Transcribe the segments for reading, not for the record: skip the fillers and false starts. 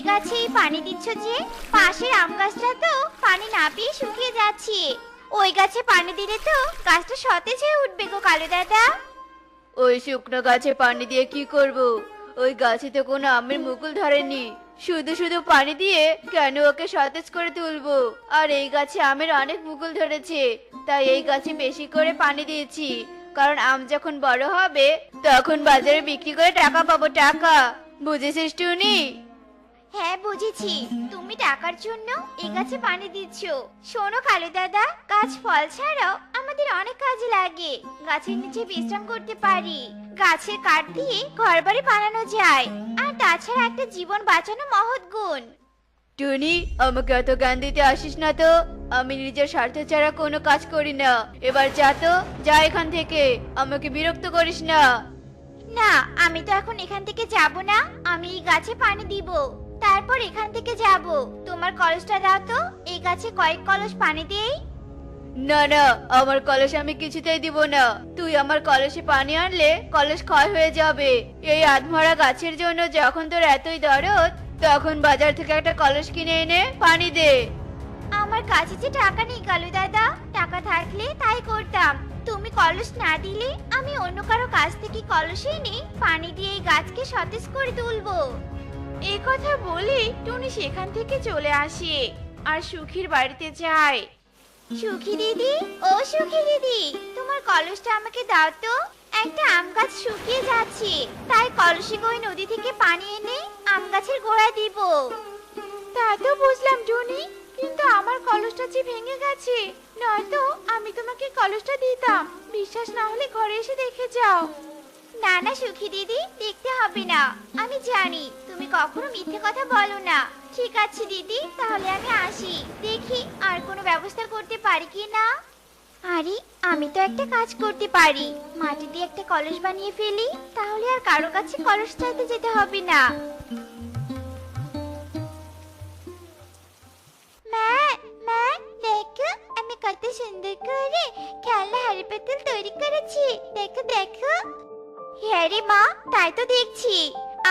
গাছেই পানি দিচ্ছ যে? পাশের আম গাছটা তো পানি না পেয়ে শুকিয়ে যাচ্ছে। ওই গাছে পানি দিলে তো গাছটা সতেজ হয়ে উঠবে গো কালু দাদা। ওই শুকনো গাছে পানি দিয়ে কি করব? ওই গাছে তো কোনো আমের মুকুল ধরেনি। শুধু শুধু পানি দিয়ে কেন ওকে সতেজ করে তুলবো? আর এই গাছে আমের অনেক মুকুল ধরেছে, তাই এই গাছে বেশি করে পানি দিয়েছি। কারণ আম যখন বড় হবে তখন বাজারে বিক্রি করে টাকা পাবো, টাকা। বুঝেছিস টুনি? হ্যাঁ বুঝেছি, তুমি টাকার জন্য এই গাছে পানি দিচ্ছ। শোনো কালু দাদা, গাছ ফল ছাড়াও আমাদের অনেক কাজে লাগে। গাছের নিচে বিশ্রাম করতে পারি, গাছের কাঠ দিয়ে ঘরবাড়ি বানানো যায়। আর তাছাড়া একটা জীবন বাঁচানো মহৎ গুণ। টুনি, আমাকে এত জ্ঞান দিতে আসিস না তো। আমি নিজের স্বার্থ ছাড়া কোনো কাজ করি না। এবার যা তো, যা এখান থেকে। আমাকে বিরক্ত করিস না। না, আমি তো এখন এখান থেকে যাব না। আমি এই গাছে পানি দিব, তারপর এখান থেকে যাব। তোমার কলসটা দাও তো, এই গাছে কয়েক কলস পানি দেই। না না, আমার কলস আমি কিছুতেই দিব না। তুই আমার কলসে পানি আনলে কলস ক্ষয় হয়ে যাবে। এই আধমরা গাছের জন্য যখন তোর এতই দরদ, তখন বাজার থেকে একটা কলস কিনে এনে পানি দে। আমার কাছে যে টাকা নেই কালু দাদা, টাকা থাকলে তাই করতাম। তুমি কলস না দিলে আমি অন্য কারো কাছ থেকে কলস এনে পানি দিয়ে এই গাছকে সতেজ করে তুলবো। এই কথা বলে টুনি সেখান থেকে চলে আসে আর সুখীর বাড়িতে যায়। সুখী দিদি, ও সুখী দিদি, তোমার কলসটা আমাকে দাও তো। একটা আম গাছ শুকিয়ে যাচ্ছে, তাই কলসে করে নদী থেকে পানি এনে আম গাছের গোড়ায় দিব। তা তো বুঝলাম টুনি, কিন্তু আমার কলসটা যে ভেঙে গেছে, নয়তো আমি তোমাকে কলসটা দিতাম। বিশ্বাস না হলে ঘরে এসে দেখে যাও। না না সুখী দিদি, দেখতে হবে না। আমি জানি তুমি কখনো মিথ্যে কথা বলো না। ঠিক আছে দিদি, তাহলে আমি আসি, দেখি আর কোনো ব্যবস্থা করতে পারি কি না। আরে, আমি তো একটা কাজ করতে পারি। মাটি দিয়ে একটা কলস বানিয়ে ফেলি, তাহলে আর কারো কাছে কলস চাইতে যেতে হবে না। মা, মা, দেখো আমি কত সুন্দর করে খেলনা হাড়ি পাতিল তৈরি করেছি। দেখো দেখো। হ্যাঁ রে মা, তাই তো দেখছি।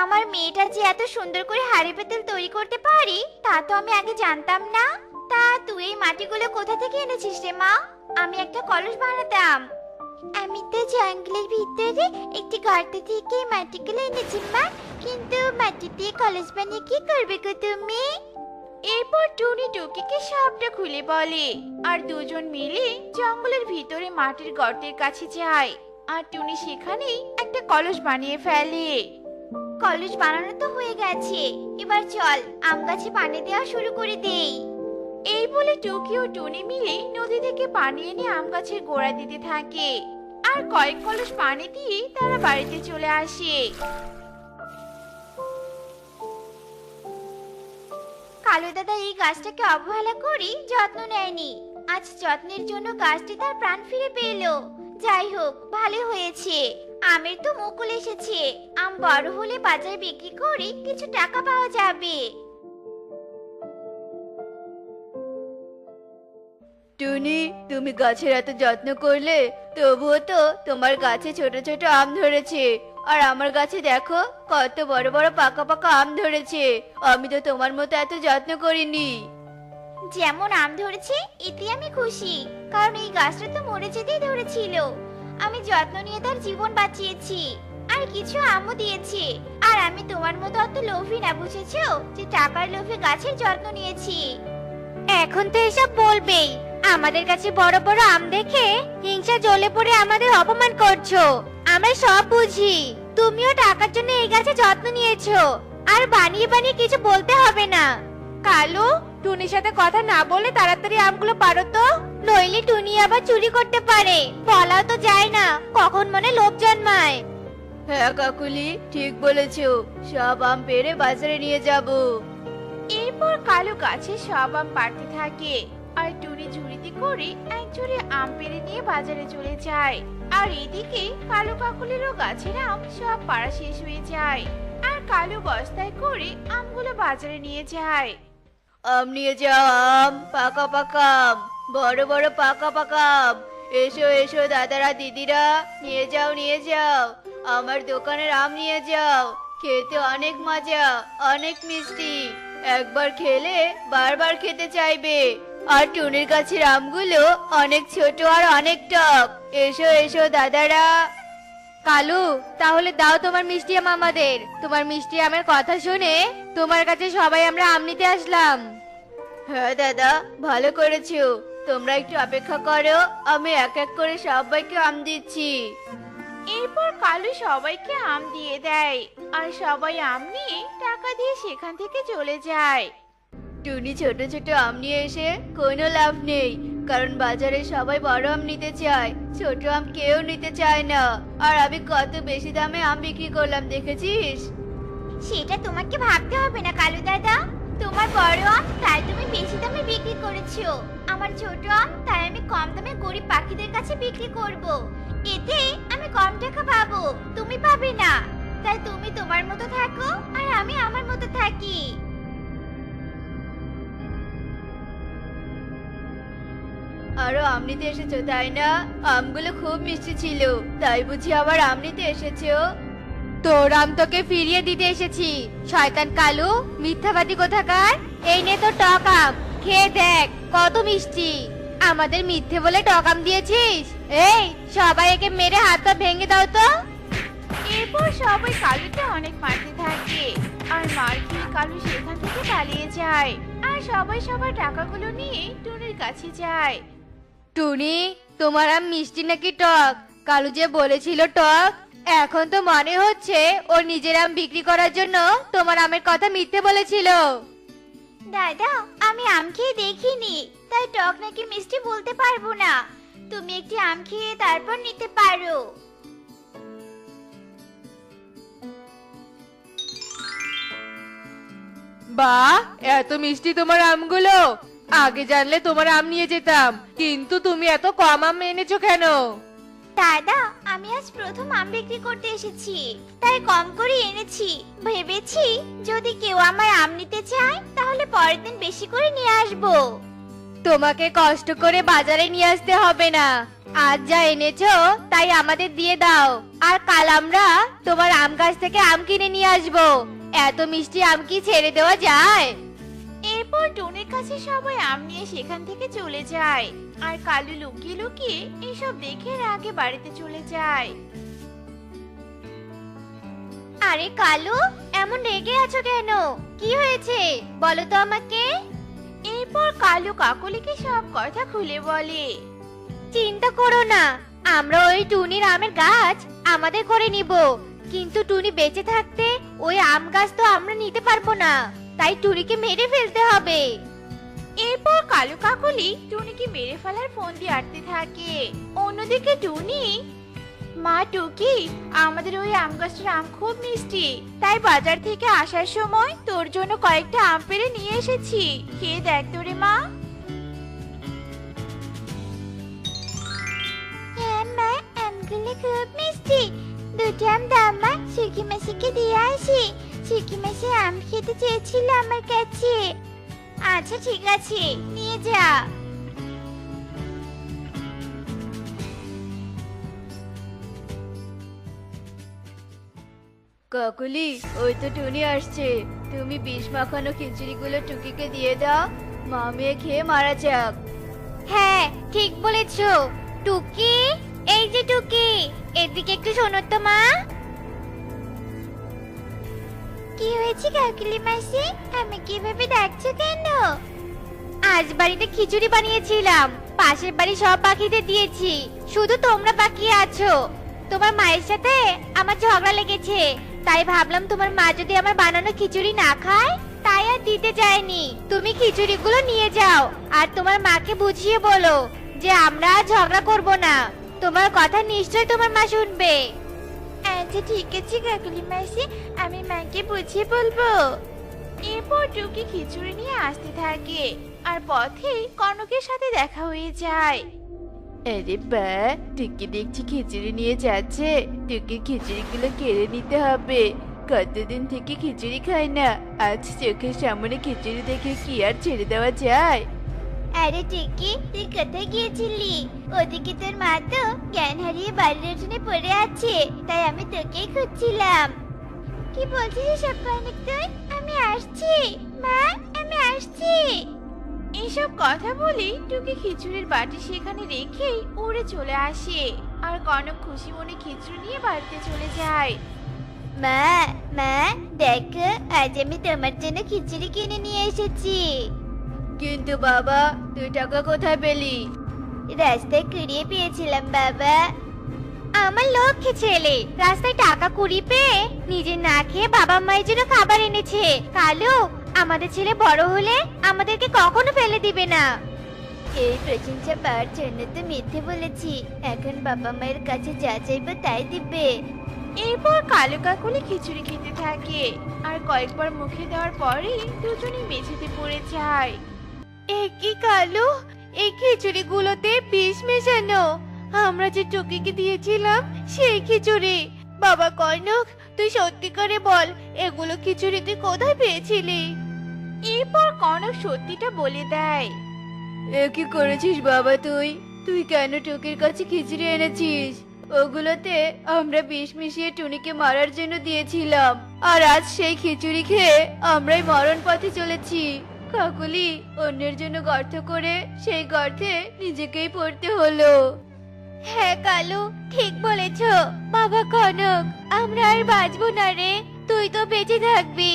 আমার মেয়েটা যে এত সুন্দর করে হাড়ি পাতিল তৈরি করতে পারি, তা তো আমি আগে জানতাম না। তা তুই এই মাটিগুলো কোথা থেকে এনেছিস রে মা? আমি একটা কলস বানাতাম। আমি তো জঙ্গলের ভিতরে একটি গর্ত থেকে এই মাটিগুলো এনেছি মা। কিন্তু মাটি দিয়ে কলস বানিয়ে কি করবে গো তুমি? এরপর টুনি টুকিকে সবটা খুলে বলে, আর দুজন মিলে জঙ্গলের ভিতরে মাটির গর্তের কাছে যায়। আর টুনি সেখানেই একটা কলস বানিয়ে ফেলে। কলস বানানো তো হয়ে গেছে, এবার চল আম গাছে পানি দেওয়া শুরু করে দেই। এই বলে টুকি ও টুনি মিলে নদী থেকে পানি এনে আম গাছের গোড়া দিতে থাকে। আর কয়েক কলস পানি দিয়ে তারা বাড়িতে চলে আসে। কালু দাদা এই গাছটাকে অবহেলা করি যত্ন নেয়নি। আজ যত্নের জন্য গাছটি তার প্রাণ ফিরে পেল। যাই হোক, ভালো হয়েছে। আমের তো মুকুল এসেছে, আম বড় হলে বাজারে বিক্রি করে কিছু টাকা পাওয়া যাবে। টুনি, তুমি গাছের এত যত্ন করলে, তবুও তো তোমার গাছে ছোট ছোট আম ধরেছে। আর আমার গাছে দেখো কত বড় বড় পাকা পাকা আম ধরেছে। আমি তো তোমার মতো এত যত্ন করিনি। যেমন আম ধরেছে এতে আমি খুশি, কারণ এই গাছটা তো মরে যেতেই ধরেছিল। আমি যত্ন নিয়ে তার জীবন বাঁচিয়েছি, আর কিছু আমও দিয়েছি। আর আমি তোমার মতো অত লোভী না, বুঝেছো, যে টাকার লোভে গাছের যত্ন নিয়েছি। এখন তো এসব বলবেই। আমাদের কাছে বড় বড় আম দেখে হিংসা জ্বলে পড়ে আমাদের অপমান করছো। আমরা সব বুঝি। তুমিও টাকার জন্য এই গাছে যত্ন নিয়েছো, আর বানিয়ে বানিয়ে কিছু বলতে হবে না। কালু, টুনির সাথে কথা না বলে তাড়াতাড়ি আমগুলো পারো তো, নইলে টুনি আবার চুরি করতে পারে। বলাও তো যায় না, কখন মনে লোভ জন্মায়। হ্যাঁ কাকুলি, ঠিক বলেছো। সব আম পেড়ে বাজারে নিয়ে যাব। এরপর কালু গাছে সব আম পাড়তে থাকে, আর টুনি ঝুড়িতে করে এক ঝুড়ি আম পেড়ে নিয়ে বাজারে চলে যায়। আর এদিকে কালু কাকুলিরও গাছের আম সব পাড়া শেষ হয়ে যায়। আর কালু বস্তায় করে আমগুলো বাজারে নিয়ে যায়। আম নিয়ে যাও, আম পাকা পাকা আম, বড় বড় পাকা পাকা আম। এসো এসো দাদারা দিদিরা, নিয়ে যাও নিয়ে যাও। আমার দোকানের আম নিয়ে যাও। খেতে অনেক মজা, অনেক মিষ্টি। একবার খেলে বারবার খেতে চাইবে। আর টুনির গাছের আমগুলো অনেক ছোট আর অনেক টক। এসো এসো দাদারা। কালু, তাহলে দাও তোমার মিষ্টি আম আমাদের। তোমার মিষ্টি আমের কথা শুনে তোমার কাছে সবাই আমরা আম নিতে আসলাম। হ্যাঁ দাদা, ভালো করেছো। তোমরা একটু অপেক্ষা করো, আমি এক এক করে সবাইকে আম দিচ্ছি। এরপর কালু সবাইকে আম দিয়ে দেয় আর সবাই আম নিয়ে টাকা দিয়ে সেখান থেকে চলে যায়। টুনি ছোট ছোট আম নিয়ে এসে কোনো লাভ নেই, কারণ বাজারে সবাই বড় আম নিতে চায়, ছোট আম কেউ নিতে চায় না। আর আমি কত বেশি দামে আম বিক্রি করলাম দেখেছিস? সেটা তোমাকে ভাবতে হবে না কালু দাদা। তোমার বড় আম তাই তুমি বেশি দামে বিক্রি করেছো, আমার ছোট আম তাই আমি কম দামে গরিব পাখিদের কাছে বিক্রি করব। এতে আমি কম টাকা পাবো, তুমি পাবে না। তাই তুমি তোমার মতো থাকো আর আমি আমার মতো থাকি। আরো আম নিতে এসেছো তাই না? আমগুলো খুব মিষ্টি ছিল, তাই বুঝি আবার আম নিতে এসেছো? তোর আম তোকে ফিরিয়ে দিতে এসেছি, শয়তান কালু, মিথ্যাবাদী কোথাকার। এই নে তো টক আম, খেয়ে দেখ কত মিষ্টি। আমাদের মিথ্যে বলে টক আম দিয়েছিস? এই সবাই একে মেরে হাত পা ভেঙে দাও তো। এরপর সবাই কালুকে অনেক মারতে থাকে আর মার খেয়ে কালু সেখান থেকে পালিয়ে যায়। আর সবাই সবার টাকাগুলো নিয়ে টুনির কাছে যায়। টুনি, তোমার আম মিষ্টি নাকি টক? কালু যে বলেছিল টক, এখন তো মনে হচ্ছে ও নিজের আম বিক্রি করার জন্য তোমার আমের কথা মিথ্যে বলেছিল। দাদা, আমি আম খেয়ে দেখিনি, তাই টক নাকি মিষ্টি বলতে পারবো না। তুমি একটি আম খেয়ে তারপর নিতে পারো। বাহ, এত মিষ্টি তোমার আমগুলো। আগে জানলে তোমার আম নিয়ে যেতাম, কিন্তু তুমি এত কম আম এনেছো কেন? দাদা, আমি আজ প্রথম আম বিক্রি করতে এসেছি, তাই কম করে এনেছি। ভেবেছি যদি কেউ আমার আম নিতে চায় তাহলে পরের দিন বেশি করে নিয়ে আসবো। তোমাকে কষ্ট করে বাজারে নিয়ে আসতে হবে না, আজ যা এনেছো তাই আমাদের দিয়ে দাও। আর কাল আমরা তোমার আম গাছ থেকে আম কিনে নিয়ে আসবো। এত মিষ্টি আম কি ছেড়ে দেওয়া যায়? এরপর টুনির কাছে সবাই আম নিয়ে সেখান থেকে চলে যায় আর কালু লুকিয়ে লুকিয়ে এসব দেখে রাগে বাড়িতে চলে যায়। আরে কালু, এমন রেগে আছো কেন? কি হয়েছে বলো তো আমাকে। এরপর কালু কাকলিকে সব কথা খুলে বলে। চিন্তা করো না, আমরা ওই টুনির আমের গাছ আমাদের করে নিব, কিন্তু টুনি বেঁচে থাকতে ওই আম গাছ তো আমরা নিতে পারবো না, তাই টুনিকে মেরে ফেলতে হবে। এরপর কালু কাকলি টুনিকে মেরে ফেলার ফোন দিয়ে আটতে থাকে। অন্যদিকে টুনি, মা টুকি, আমাদের ওই আম গাছটার আম খুব মিষ্টি, তাই বাজার থেকে আসার সময় তোর জন্য কয়েকটা আম পেড়ে নিয়ে এসেছি, খেয়ে দেখ তো রে মা। হ্যাঁ মা, আমগুলো খুব মিষ্টি। দুটো আম দাও মা, সুখী মাসিকে দিয়ে আসি। সুখী মাসি আম খেতে চেয়েছিল আমার কাছে। আচ্ছা ঠিক আছে, নিয়ে যা। কাকুলি, ওই তো টুনি আসছে। তুমি বিষ মাখানো খিচুড়িগুলো টুকিকে দিয়ে দাও, মা মেয়ে খেয়ে মারা যাক। হ্যাঁ ঠিক বলেছো। টুকি, এই যে টুকি, এদিকে একটু শোনো তো মা। কি হয়েছে কাকুলি মাসি, আমাকে এভাবে ডাকছো কেন? আজ বাড়িতে খিচুড়ি বানিয়েছিলাম, পাশের বাড়ি সব পাখিদের দিয়েছি, শুধু তোমরা বাকি আছো। তোমার মায়ের সাথে আমার ঝগড়া লেগেছে, তাই ভাবলাম তোমার মা যদি আমার বানানো খিচুড়ি না খায়, তাই আর দিতে যায়নি। তুমি খিচুড়িগুলো নিয়ে যাও আর তোমার মাকে বুঝিয়ে বলো যে আমরা আর ঝগড়া করব না। তোমার কথা নিশ্চয়ই তোমার মা শুনবে। আচ্ছা ঠিক আছে কাকুলি মাসি, আমি মাকে বুঝিয়ে বলবো। এরপর টুকি খিচুড়ি নিয়ে আসতে থাকে আর পথে কনকের সাথে দেখা হয়ে যায়। আরে বা, টুকি দেখছি খিচুড়ি নিয়ে যাচ্ছে। টুকি খিচুড়িগুলো কেড়ে নিতে হবে, কতদিন থেকে খিচুড়ি খাই না, আজ চোখের সামনে খিচুড়ি দেখে কি আর ছেড়ে দেওয়া যায়? আরে টিকি, তুই কোথায় গিয়েছিলি? ওদিকে তোর মা তো জ্ঞান হারিয়ে বাড়ির উঠোনে পড়ে আছে, তাই আমি তোকেই খুঁজছিলাম। কি বলছিস এসব কনক তুই? আমি আসছি মা, আমি আসছি। এইসব কথা বলে টুকি খিচুড়ির বাটি সেখানে রেখেই উড়ে চলে আসে। আর কনক খুশি মনে খিচুড়ি নিয়ে বাড়িতে চলে যায়। মা, মা দেখো, আজ আমি তোমার জন্য খিচুড়ি কিনে নিয়ে এসেছি। কিন্তু বাবা, তুই টাকা কোথায় পেলি? রাস্তায় কুড়িয়ে পেয়েছিলাম বাবা। আমার লক্ষ্মী ছেলে রাস্তায় টাকা কুড়িয়ে পেয়ে নিজে না খেয়ে বাবা মায়ের জন্য খাবার এনেছে। কালু, আমাদের ছেলে বড় হলে আমাদেরকে কখনো ফেলে দিবে না। এই প্রশংসা পাওয়ার জন্য তো মিথ্যে বলেছি, এখন বাবা মায়ের কাছে যা চাইবো তাই দিবে। এরপর কালু কাকুলি খিচুড়ি খেতে থাকে। আর কয়েকবার মুখে দেওয়ার পরেই দুজনেই মেঝেতে পড়ে যায়। কি কালু, এই খিচুড়িগুলোতে বিষ মেশানো। আমরা যে টুকিকে দিয়েছিলাম সেই খিচুড়ি। বাবা কনক, তুই সত্যি করে বল, এগুলো খিচুড়ি তুই কোথায় পেয়েছিলি? এরপর কনক সত্যিটা বলে দেয়। এ কি করেছিস বাবা তুই? তুই কেন টুকির কাছে খিচুড়ি এনেছিস? ওগুলোতে আমরা বিষ মিশিয়ে টুনিকে মারার জন্য দিয়েছিলাম, আর আজ সেই খিচুড়ি খেয়ে আমরাই মরণ পথে চলেছি। কাকুলি, অন্যের জন্য গর্ত করে সেই গর্তে নিজেকেই পড়তে হলো। হ্যাঁ কালু, ঠিক বলেছ। বাবা কনক, আমরা আর বাঁচবো না রে। তুই তো বেঁচে থাকবি।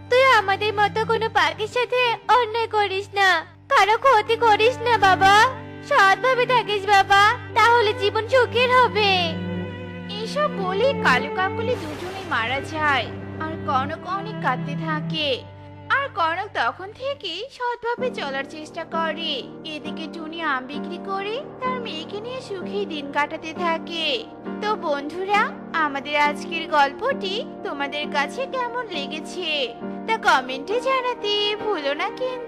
তুই আমাদের মতো কোনো পাখির সাথে অন্যায় করিস না, কারো ক্ষতি করিস না বাবা। সৎভাবে থাকিস বাবা, তাহলে জীবন সুখের হবে। এসব বলে কালু কাকুলি দুজনেই মারা যায়। আর কনক অনেক কাঁদতে থাকে। আর কনক তখন থেকে সৎভাবে চলার চেষ্টা করে। এদিকে টুনি আম বিক্রি করে তার মেয়েকে নিয়ে সুখেই দিন কাটাতে থাকে। তো বন্ধুরা, আমাদের আজকের গল্পটি তোমাদের কাছে কেমন লেগেছে তা কমেন্টে জানাতে ভুলো না কিন্তু।